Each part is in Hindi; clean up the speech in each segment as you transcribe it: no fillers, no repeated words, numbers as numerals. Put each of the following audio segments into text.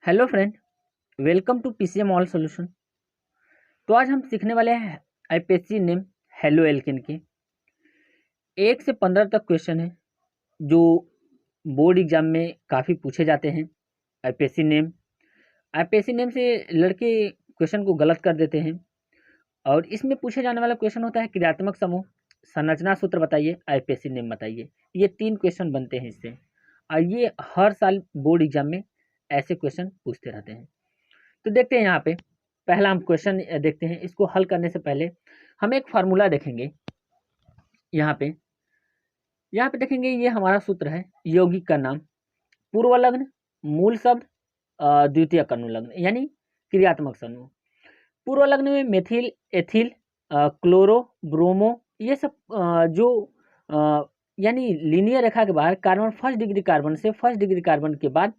Hello friend, welcome to PCM all solution. तो आज हम सीखने वाले हैं आईपीएससी नेम हेलो एल्केन के 1 से 15 तक क्वेश्चन है जो बोर्ड एग्जाम में काफ़ी पूछे जाते हैं। आईपीएससी नेम आईपीएससी नेम से लड़के क्वेश्चन को गलत कर देते हैं और इसमें पूछे जाने वाला क्वेश्चन होता है क्रियात्मक समूह, संरचना सूत्र बताइए, आईपीएससी नेम बताइए। ये 3 क्वेश्चन बनते हैं इससे और ये हर साल बोर्ड एग्जाम में ऐसे क्वेश्चन पूछते रहते हैं। तो देखते हैं यहाँ पे पहला हम क्वेश्चन देखते हैं। इसको हल करने से पहले हम एक फार्मूला देखेंगे। यहाँ पे देखेंगे, ये हमारा सूत्र है यौगिक का नाम, पूर्वलग्न, मूल शब्द, द्वितीयक अनुलग्न यानी क्रियात्मक समूह। पूर्वलग्न में मेथिल, एथिल, क्लोरो, ब्रोमो, ये सब जो यानी लीनियर रेखा के बाहर कार्बन फर्स्ट डिग्री कार्बन से फर्स्ट डिग्री कार्बन के बाद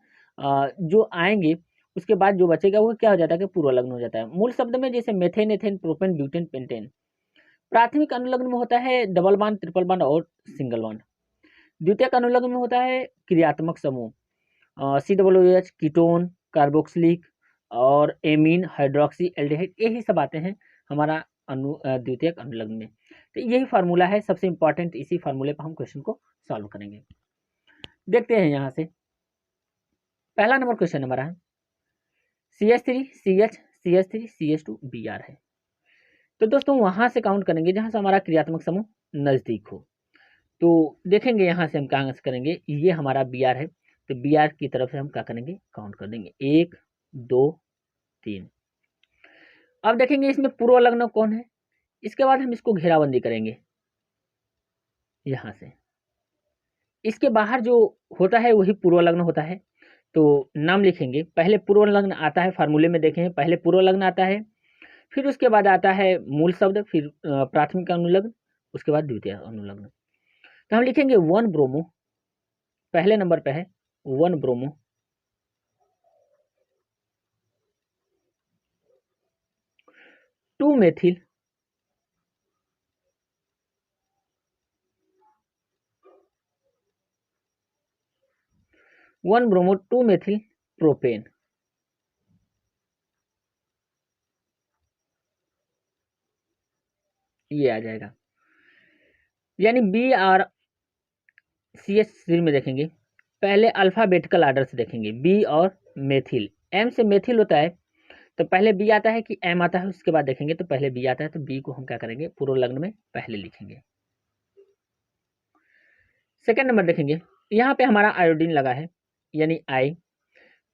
जो आएंगे उसके बाद जो बचेगा वो क्या हो जाता है कि पूर्वलग्न हो जाता है। मूल शब्द में जैसे methane, ethane, propane, butane, pentane. प्राथमिक अनुलग्न में होता है डबल बॉन्ड, ट्रिपल बॉन्ड और सिंगल बॉन्ड। द्वितीयक अनुलग्न में होता है क्रियात्मक समूह, COOH, कीटोन, कार्बोक्सिलिक और एमीन, हाइड्रोक्सी, एल्डिहाइड, यही सब आते हैं हमारा द्वितीयक अनुलग्न में। तो यही फार्मूला है सबसे इंपॉर्टेंट। इसी फार्मूले पर हम क्वेश्चन को सॉल्व करेंगे। देखते हैं यहाँ से पहला नंबर क्वेश्चन हमारा है CH3 CH CH3 CH2 Br है। तो दोस्तों वहां से काउंट करेंगे जहां से हमारा क्रियात्मक समूह नजदीक हो। तो देखेंगे यहाँ से हम कहाँ से करेंगे, ये हमारा Br है तो Br की तरफ से हम क्या करेंगे, काउंट कर देंगे 1 2 3। अब देखेंगे इसमें पूर्वलग्न कौन है, इसके बाद हम इसको घेराबंदी करेंगे। यहाँ से इसके बाहर जो होता है वही पूर्वलग्न होता है। तो नाम लिखेंगे, पहले पूर्वलग्न आता है, फार्मूले में देखें पहले पूर्वलग्न आता है, फिर उसके बाद आता है मूल शब्द, फिर प्राथमिक अनुलग्न, उसके बाद द्वितीय अनुलग्न। तो हम लिखेंगे 1 ब्रोमो, पहले नंबर पे है 1 bromo, 2 methyl, 1 bromo 2 methyl propane. ये आ जाएगा, यानी BrCH3 में देखेंगे पहले अल्फाबेटिकल आर्डर से देखेंगे, बी और मेथिल, एम से मेथिल होता है तो पहले बी आता है कि एम आता है, उसके बाद देखेंगे तो पहले बी आता है तो बी को हम क्या करेंगे पूर्वलग्न में पहले लिखेंगे। सेकेंड नंबर देखेंगे, यहाँ पे हमारा आयोडीन लगा है यानी आई,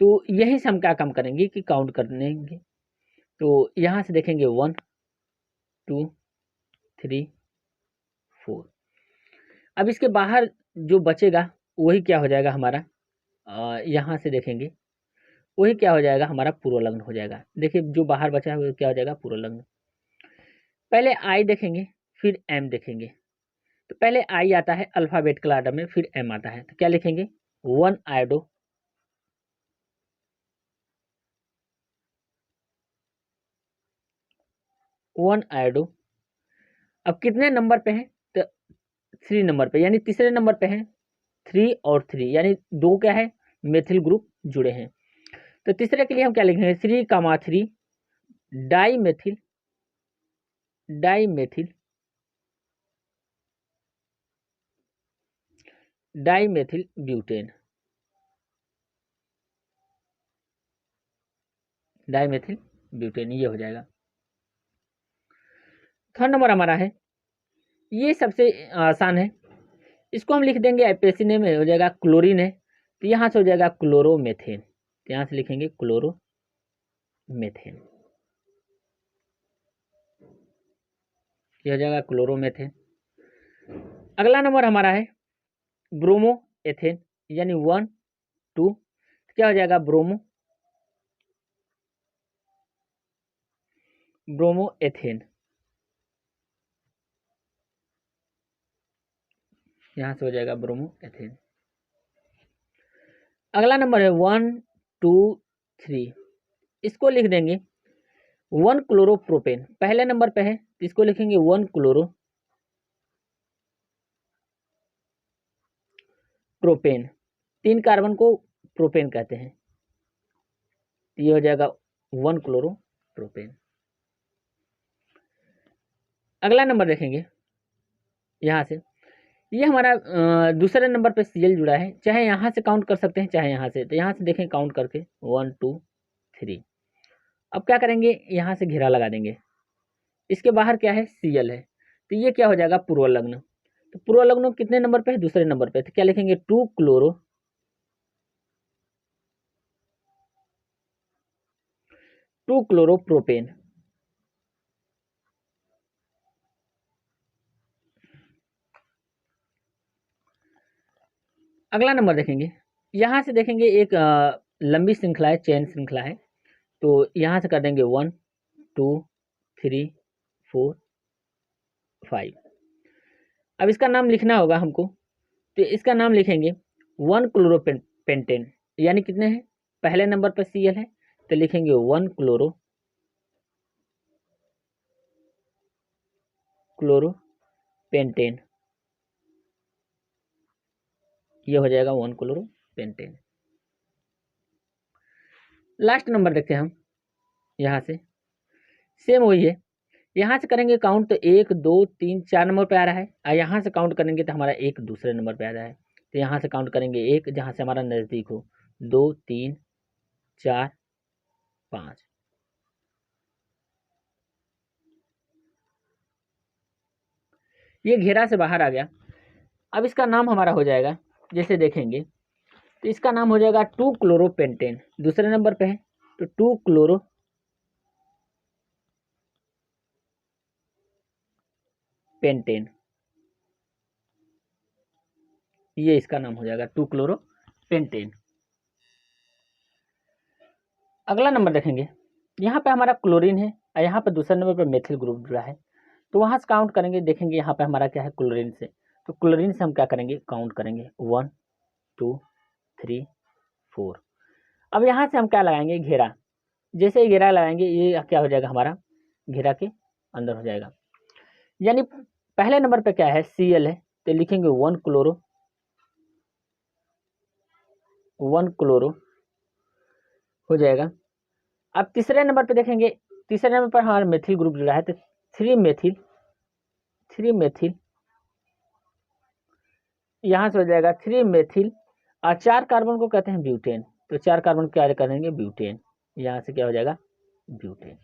तो यहीं से हम क्या काम करेंगे कि काउंट कर लेंगे। तो यहाँ से देखेंगे 1 2 3 4। अब इसके बाहर जो बचेगा वही क्या हो जाएगा हमारा, यहाँ से देखेंगे वही क्या हो जाएगा हमारा पूर्वलग्न हो जाएगा। देखिए जो बाहर बचा है वो क्या हो जाएगा पूर्वलग्न। पहले आई देखेंगे फिर एम देखेंगे, तो पहले आई आता है अल्फाबेटिकल आर्डर में, फिर एम आता है, तो क्या लिखेंगे 1 आयोडो, 1 आयोडो। अब कितने नंबर पे है, तो 3 नंबर पे, यानी तीसरे नंबर पे है 3 और 3, यानी दो क्या है मेथिल ग्रुप जुड़े हैं। तो तीसरे के लिए हम क्या लिखेंगे 3,3 dimethyl, dimethyl, dimethyl butane, dimethyl butane, ये हो जाएगा। थर्ड नंबर हमारा है, ये सबसे आसान है, इसको हम लिख देंगे आईपीएससी में हो जाएगा क्लोरीन है, तो यहाँ से हो जाएगा क्लोरोमेथेन, तो यहाँ से लिखेंगे क्लोरोमेथेन, ये हो जाएगा क्लोरोमेथेन। अगला नंबर हमारा है ब्रोमो एथेन, यानी 1 2, क्या हो जाएगा ब्रोमो, ब्रोमो एथेन, यहाँ से हो जाएगा ब्रोमो एथेन। अगला नंबर है 1 2 3, इसको लिख देंगे 1 क्लोरोप्रोपेन, पहले नंबर पे है तो इसको लिखेंगे 1 क्लोरोप्रोपेन, 3 कार्बन को प्रोपेन कहते हैं। तो ये हो जाएगा 1 क्लोरोप्रोपेन। अगला नंबर देखेंगे यहाँ से, ये हमारा दूसरे नंबर पे Cl जुड़ा है, चाहे यहाँ से काउंट कर सकते हैं चाहे यहाँ से। तो यहाँ से देखें काउंट करके 1 2 3। अब क्या करेंगे, यहाँ से घेरा लगा देंगे, इसके बाहर क्या है Cl है, तो ये क्या हो जाएगा पूर्व लग्न। तो पूर्व लग्न कितने नंबर पे है, दूसरे नंबर पे, तो क्या लिखेंगे 2 क्लोरोप्रोपेन। अगला नंबर देखेंगे, यहाँ से देखेंगे एक लंबी श्रृंखला है, चेन श्रृंखला है, तो यहाँ से कर देंगे 1 2 3 4 5। अब इसका नाम लिखना होगा हमको, तो इसका नाम लिखेंगे 1 क्लोरोपेंटेन, यानी कितने हैं, पहले नंबर पर Cl है तो लिखेंगे 1 क्लोरोपेंटेन, ये हो जाएगा 1 क्लोरोपेंटेन। लास्ट नंबर देखते हैं हम, यहाँ से सेम वही है, यहाँ से करेंगे काउंट तो 1 2 3 4 नंबर पे आ रहा है, और यहाँ से काउंट करेंगे तो हमारा एक दूसरे नंबर पे आ रहा है। तो यहाँ से काउंट करेंगे 1 जहाँ से हमारा नज़दीक हो, 2 3 4 5। ये घेरा से बाहर आ गया। अब इसका नाम हमारा हो जाएगा, जैसे देखेंगे तो इसका नाम हो जाएगा 2 क्लोरोपेंटेन, दूसरे नंबर पे है तो 2 क्लोरोपेंटेन, ये इसका नाम हो जाएगा 2 क्लोरोपेंटेन। अगला नंबर देखेंगे, यहाँ पे हमारा क्लोरीन है और यहाँ पे दूसरे नंबर पर मेथिल ग्रुप जुड़ा है, तो वहाँ से काउंट करेंगे, देखेंगे यहाँ पे हमारा क्या है क्लोरीन से, तो क्लोरीन से हम क्या करेंगे काउंट करेंगे 1 2 3 4। अब यहाँ से हम क्या लगाएंगे घेरा, जैसे ही घेरा लगाएंगे ये क्या हो जाएगा हमारा घेरा के अंदर हो जाएगा, यानी पहले नंबर पे क्या है Cl है तो लिखेंगे 1 क्लोरो हो जाएगा। अब तीसरे नंबर पे देखेंगे, तीसरे नंबर पर हमारा मेथिल ग्रुप जुड़ा है तो 3 मेथिल यहाँ से हो जाएगा 3 मेथिल, और 4 कार्बन को कहते हैं ब्यूटेन, तो 4 कार्बन क्या करेंगे ब्यूटेन, यहाँ से क्या हो जाएगा ब्यूटेन,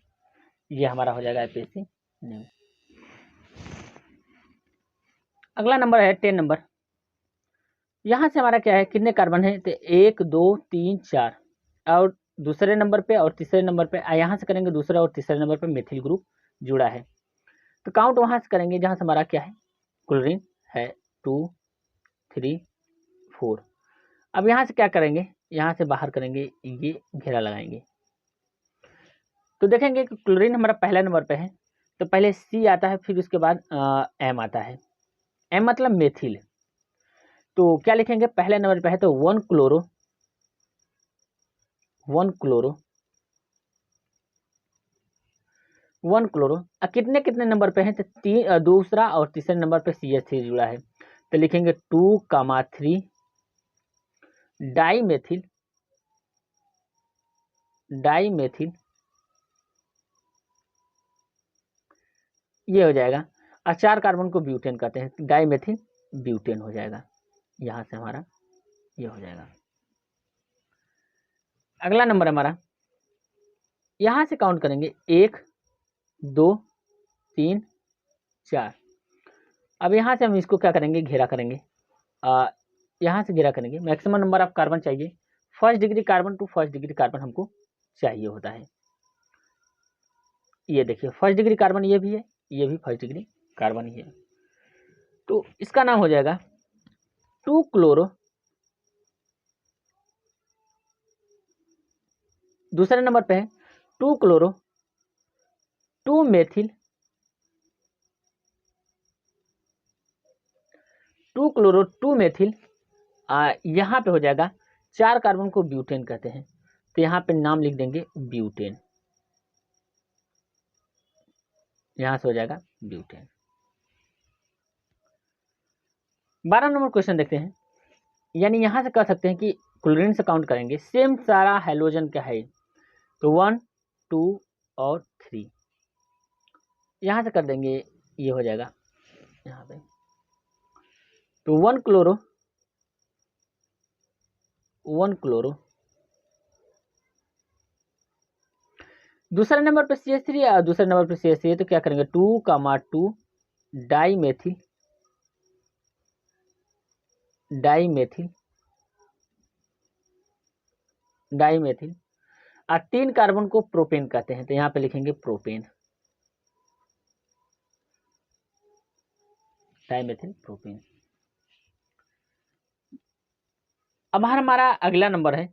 ये हमारा हो जाएगा APC नेम। अगला नंबर है 10 नंबर, यहाँ से हमारा क्या है कितने कार्बन है, तो 1 2 3 4, और दूसरे नंबर पे और तीसरे नंबर पे, यहाँ से करेंगे दूसरे और तीसरे नंबर पे मेथिल ग्रुप जुड़ा है, तो काउंट वहाँ से करेंगे जहाँ से हमारा क्या है क्लोरीन है 2 3 4। अब यहाँ से क्या करेंगे, यहाँ से बाहर करेंगे, ये घेरा लगाएंगे, तो देखेंगे कि क्लोरीन हमारा पहला नंबर पे है, तो पहले C आता है, फिर उसके बाद M आता है, M मतलब मेथिल, तो क्या लिखेंगे पहले नंबर पे है तो 1 क्लोरो, कितने कितने नंबर पे है, तो दूसरा और तीसरे नंबर पे CH3 जुड़ा है, तो लिखेंगे 2,3 डाईमेथिल, ये हो जाएगा, और 4 कार्बन को ब्यूटेन कहते हैं, डाईमेथिल ब्यूटेन हो जाएगा, यहाँ से हमारा ये हो जाएगा। अगला नंबर हमारा, यहाँ से काउंट करेंगे 1 2 3 4। अब यहाँ से हम इसको क्या करेंगे घेरा करेंगे, यहाँ से घेरा करेंगे, मैक्सिमम नंबर ऑफ कार्बन चाहिए, first degree carbon to first degree carbon हमको चाहिए होता है। ये देखिए फर्स्ट डिग्री कार्बन ये भी है, ये भी फर्स्ट डिग्री कार्बन ही है, तो इसका नाम हो जाएगा 2 क्लोरो, दूसरे नंबर पे है 2 क्लोरो 2 मेथिल 2 क्लोरो 2 मेथिल, यहाँ पे हो जाएगा 4 कार्बन को ब्यूटेन कहते हैं, तो यहाँ पे नाम लिख देंगे ब्यूटेन, यहाँ से हो जाएगा ब्यूटेन। 12 नंबर क्वेश्चन देखते हैं, यानी यहाँ से कह सकते हैं कि क्लोरीन से काउंट करेंगे, सेम सारा हाइड्रोजन क्या है, तो 1 2 और 3 यहाँ से कर देंगे, ये हो जाएगा यहाँ पे। तो 1 क्लोरो दूसरे नंबर पे CH3 और दूसरे नंबर पे CH3 तो क्या करेंगे 2 डाई मेथिल और 3 कार्बन को प्रोपेन कहते हैं, तो यहाँ पे लिखेंगे प्रोपेन, डाइमेथिल प्रोपेन। अब हमारा अगला नंबर है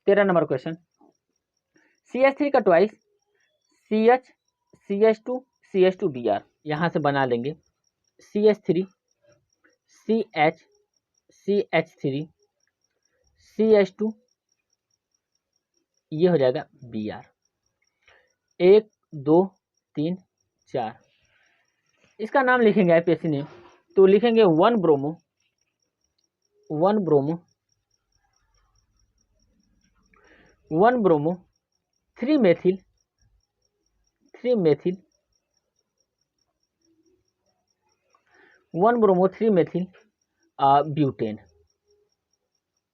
13 नंबर क्वेश्चन। CH3 का ट्वाइस CH CH2 Br, यहाँ से बना लेंगे CH3 CH3 CH2, ये हो जाएगा Br। 1 2 3 4, इसका नाम लिखेंगे IPSC नेम, तो लिखेंगे 1 ब्रोमो 3 मेथिल ब्यूटेन,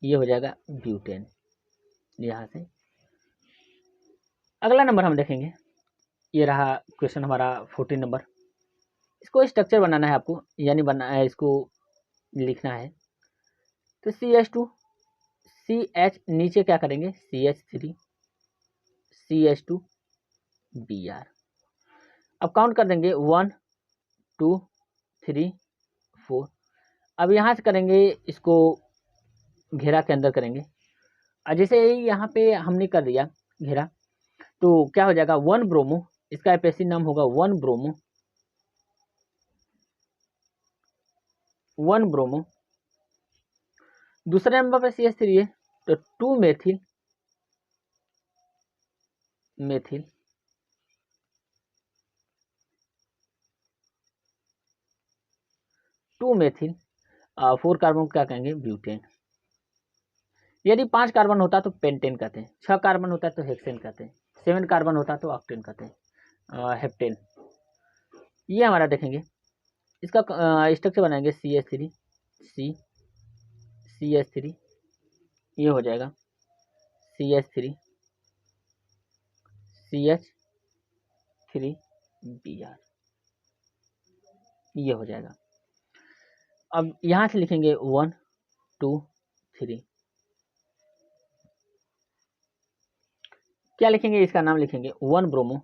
ये हो जाएगा ब्यूटेन। यहाँ से अगला नंबर हम देखेंगे, ये रहा क्वेश्चन हमारा 14 नंबर। इसको स्ट्रक्चर बनाना है आपको, यानी इसको लिखना है। तो CH2 CH नीचे क्या करेंगे CH3 CH2 Br। अब काउंट कर देंगे 1 2 3 4। अब यहाँ से करेंगे इसको घेरा के अंदर करेंगे, और जैसे यहाँ पे हमने कर दिया घेरा, तो क्या हो जाएगा 1 ब्रोमो, इसका IPSC नाम होगा 1 ब्रोमो। दूसरे नंबर पर CH3 है, तो 2 मेथिल 4 कार्बन को क्या कहेंगे ब्यूटेन। यदि 5 कार्बन होता तो पेंटेन कहते हैं, 6 कार्बन होता तो हेक्सेन कहते हैं, 7 कार्बन होता तो ऑक्टेन कहते हैं, हेप्टेन। ये हमारा देखेंगे, इसका स्ट्रक्चर बनाएंगे CH3 CH3, ये हो जाएगा CH3 Br, ये हो जाएगा। अब यहाँ से लिखेंगे 1 2 3, क्या लिखेंगे, इसका नाम लिखेंगे 1 ब्रोमो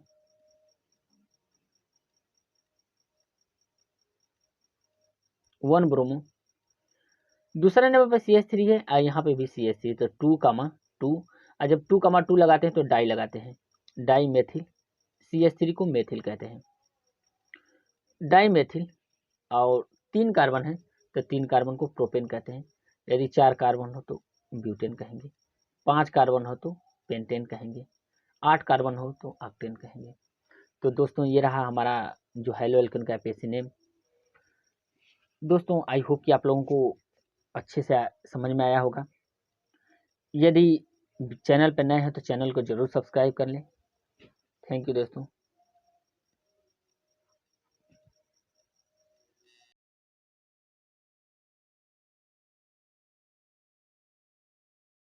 दूसरे नंबर पर CH3 है, और यहाँ पे भी CH3, तो 2 2, और जब 2 2 लगाते हैं तो डाई लगाते हैं, डाई मेथिल। CH3 को मेथिल कहते हैं, डाई मेथिल। और 3 कार्बन है, तो 3 कार्बन को प्रोपेन कहते हैं। यदि 4 कार्बन हो तो ब्यूटेन कहेंगे, 5 कार्बन हो तो पेंटेन कहेंगे, 8 कार्बन हो तो ऑक्टेन कहेंगे। तो दोस्तों ये रहा हमारा जो हेलो एल्केन का IPSC नेम। दोस्तों आई होप कि आप लोगों को अच्छे से समझ में आया होगा। यदि चैनल पर नए हैं तो चैनल को ज़रूर सब्सक्राइब कर लें। थैंक यू दोस्तों।